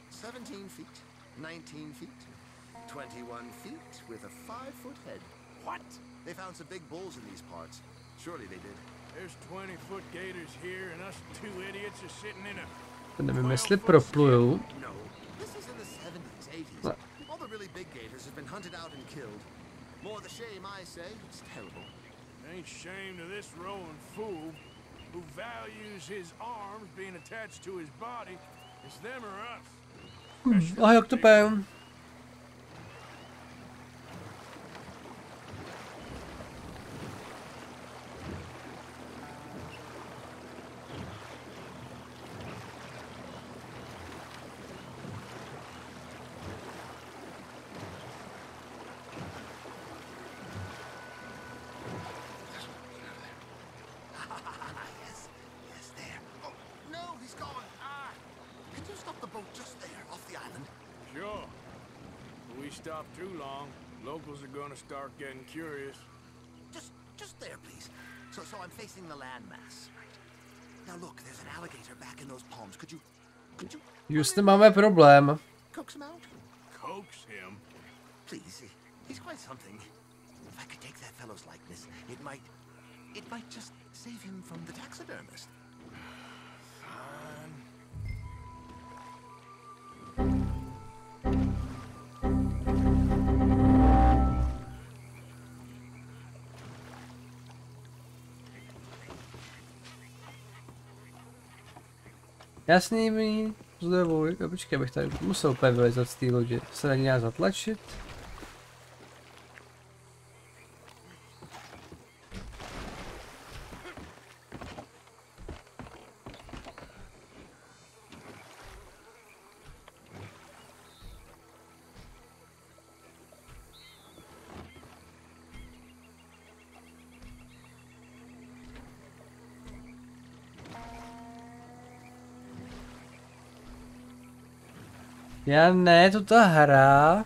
17 feet, 19 feet, 21 feet with a 5-foot head. What? They found some big bulls in these parts. Surely they did. There's 20-foot gators here and us two idiots are sitting in a... To nevím, jestli proplujou. No, this is in the 70s, 80s. No. All the really big gators have been hunted out and killed. More the shame, I say. It's terrible. Ain't shame to this rolling fool who values his arms being attached to his body. It's them or us. A jak to pém? you stop too long, locals are gonna start getting curious. Just there, please. So I'm facing the landmass. Now look, there's an alligator back in those palms. Could you? Just máme problém. Coax him out? Coax him? Please, he's quite something. If I could take that fellow's likeness, it might just save him from the taxidermist. Fine. Jasný mi, zlevuj, počkej, abych tady musel úplně vylezat z té lodi. Se na nějak zatlačit. Já ne, to ta hra.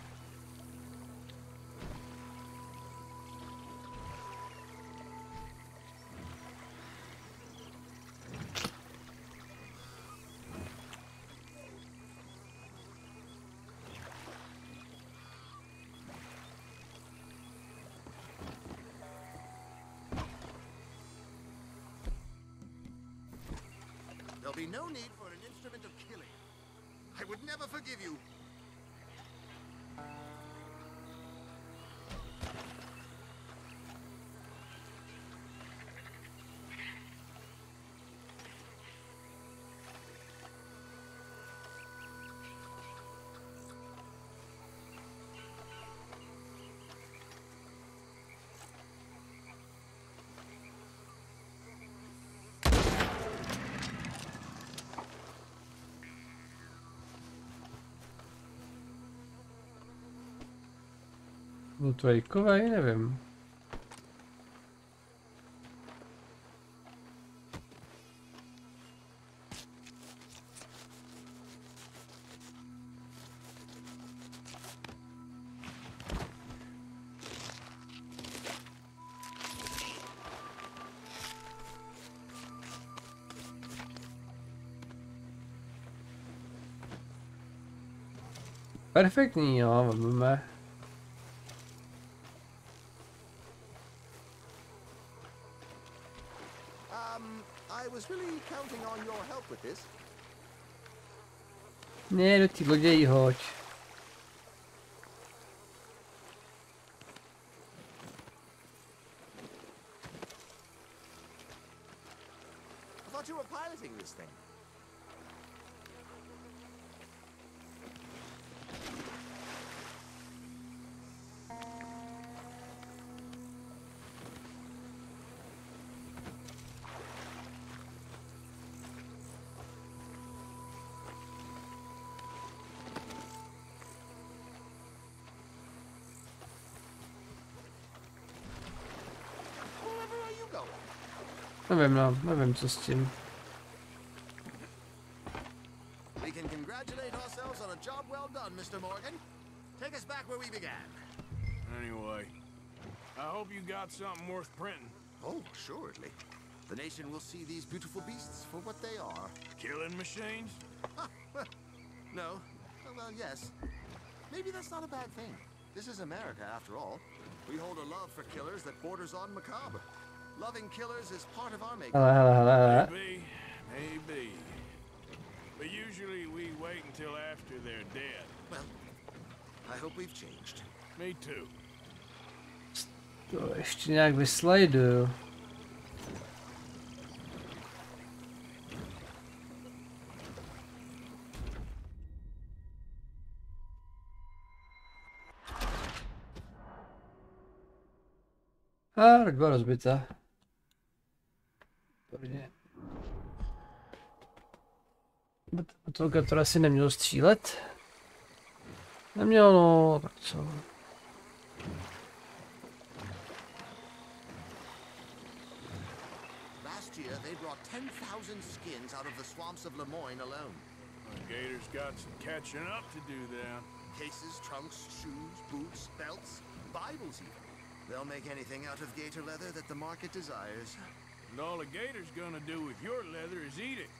There'll be no need for an instrument of killing. I would never forgive you. Byl to jejkovej, nevím. Perfektní, jo, máme. I was really counting on your help with this. Ne, do té lodě jí hoď. I thought you were piloting this thing. Nevím, no, nevím, co s tím. We can congratulate ourselves on a job well done, Mr. Morgan. Take us back where we began. Anyway, I hope you got something worth printing. Oh, assuredly. The nation will see these beautiful beasts for what they are. Killing machines? No. Well, yes. Maybe that's not a bad thing. This is America, after all. We hold a love for killers that borders on macabre. Loving killers is part of our makeup. Maybe. But usually we wait until after they're dead. Well, I hope we've changed. Me too. To ještě nějak vyslajduju. Tak byla rozbita. To Gator asi neměl střílet. Neměl, no, tak co. Last year they brought 10,000 skins out of the swamps of Lemoyne alone. The Gators got some catching up to do then. Cases, trunks, shoes, boots, belts, Bibles even. They'll make anything out of gator leather that the market desires. And all a gator's gonna do with your leather is eat it.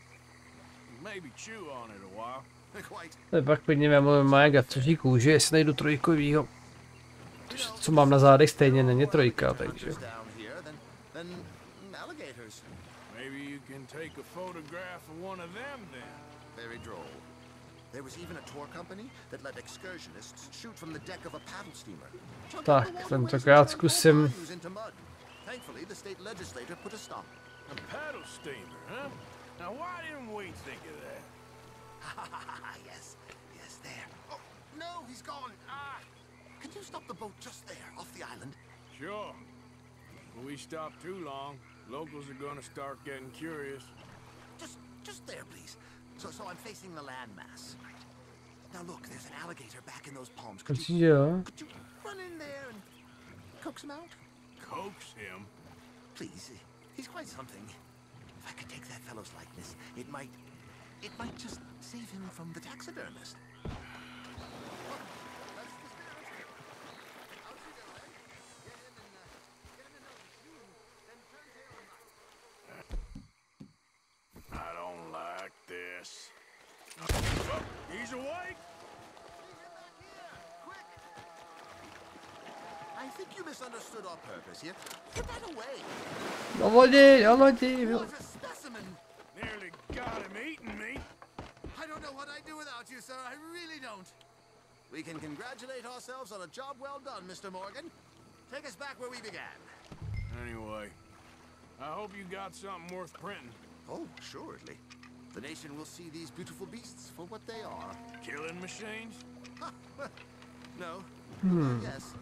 Maybe chew on it a while. Quite. Pak klidně vemu moje gacouří kůži, jestli najdu trojkovýho. Co mám na zádech, stejně není trojka, takže. Maybe you can take a photograph of one of them then. Very droll. There was even a tour company that let excursionists shoot from the deck of a paddle steamer. Tak, tentokrát zkusím. Thankfully, the state legislature put a stop. A paddle steamer, huh? Now why didn't we think of that? Yes, there. Oh, no, he's gone. Can you stop the boat just there, off the island? Sure. If we stop too long, locals are gonna start getting curious. Just there, please. So I'm facing the landmass. Now look, there's an alligator back in those palms. Could you run in there and coax him out? Coax him? Please, he's quite something. If I could take that fellow's likeness, it might just save him from the taxidermist. I don't like this. He's awake! I think you misunderstood our purpose here. Get that away. What a specimen! Nearly got him eating me. I don't know what I'd do without you, sir. I really don't. We can congratulate ourselves on a job well done, Mr. Morgan. Take us back where we began. Anyway, I hope you got something worth printing. Oh, assuredly. The nation will see these beautiful beasts for what they are. Killing machines? No. Yes.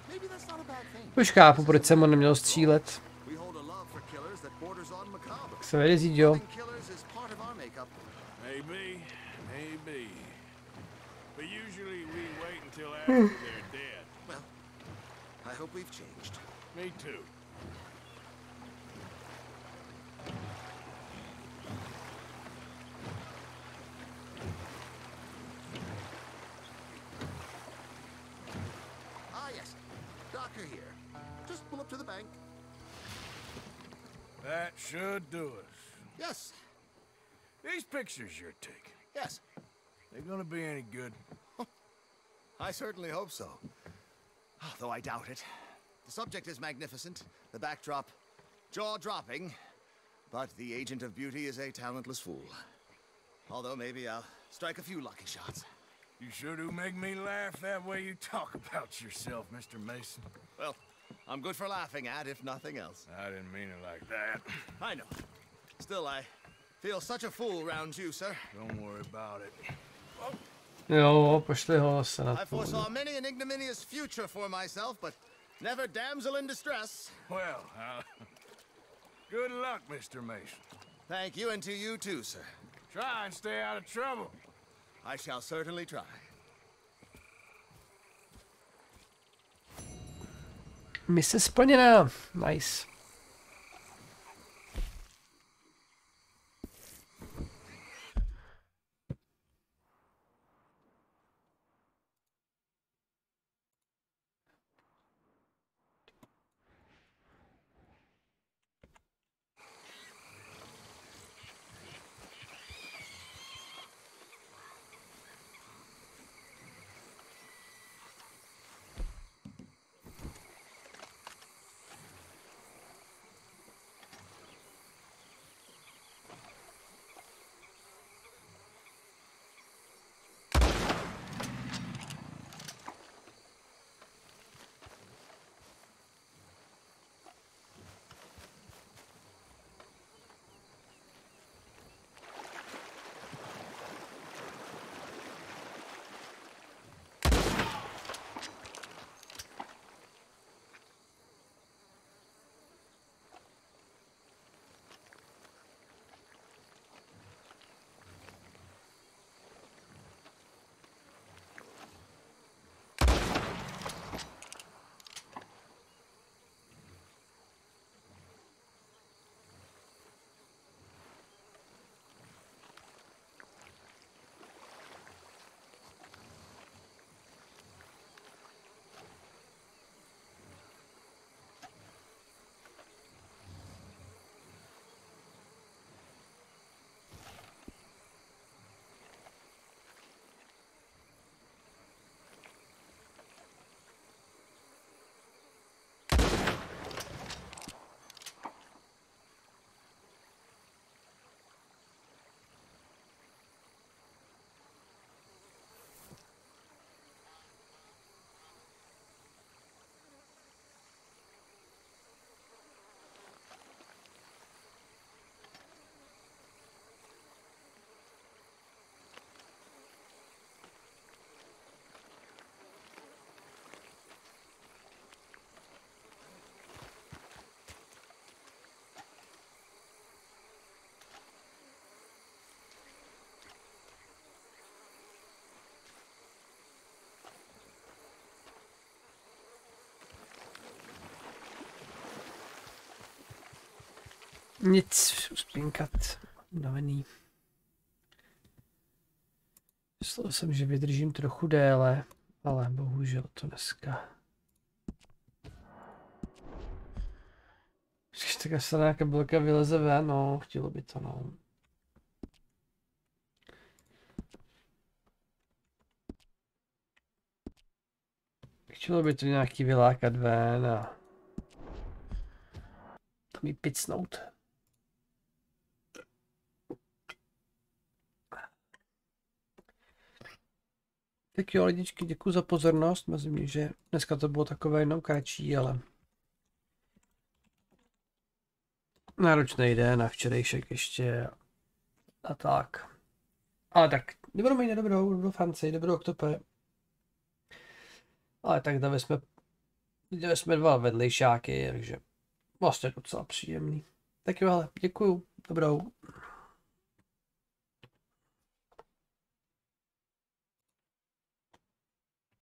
Maybe that's not a bad thing. Už chápu, proč jsem ho neměl střílet. We hold a love for killers that borders on macabre. Tak se vede zíďo. Killers is part of our makeup. Maybe. But usually we wait until after they're dead. Well, I hope we've changed. Me too. Yes. Doctor here. Just pull up to the bank. That should do us. Yes. These pictures you're taking. Yes. They gonna be any good? I certainly hope so. Though I doubt it. The subject is magnificent, the backdrop jaw-dropping, but the agent of beauty is a talentless fool. Although maybe I'll strike a few lucky shots. You sure do make me laugh that way you talk about yourself, Mr. Mason. Well, I'm good for laughing at, if nothing else. I didn't mean it like that. I know. Still, I feel such a fool round you, sir. Don't worry about it. Jo, pošli ho se na I to. foresaw many an ignominious future for myself, but never damsel in distress. Well, good luck, Mr. Mason. Thank you, and to you too, sir. Try and stay out of trouble. I shall certainly try. Mise splněná. Nice. Nic, uspínkat. Unavený. Myslel jsem, že vydržím trochu déle, ale bohužel to dneska. Taká se nějaká kabelka vyleze ven, no, chtělo by to, no. Chtělo by to nějaký vylákat ven a tam jí picnout. Tak jo, lidičky, děkuji za pozornost. Myslím, že dneska to bylo takové jenom kratší, ale náročný den a včerejšek ještě a tak. Ale tak, dobrou mít dobrou Francii, dobrou oktope. Ale tak viděli jsme dva vedlejšáky, takže vlastně docela příjemný. Tak jo, ale děkuju, dobrou.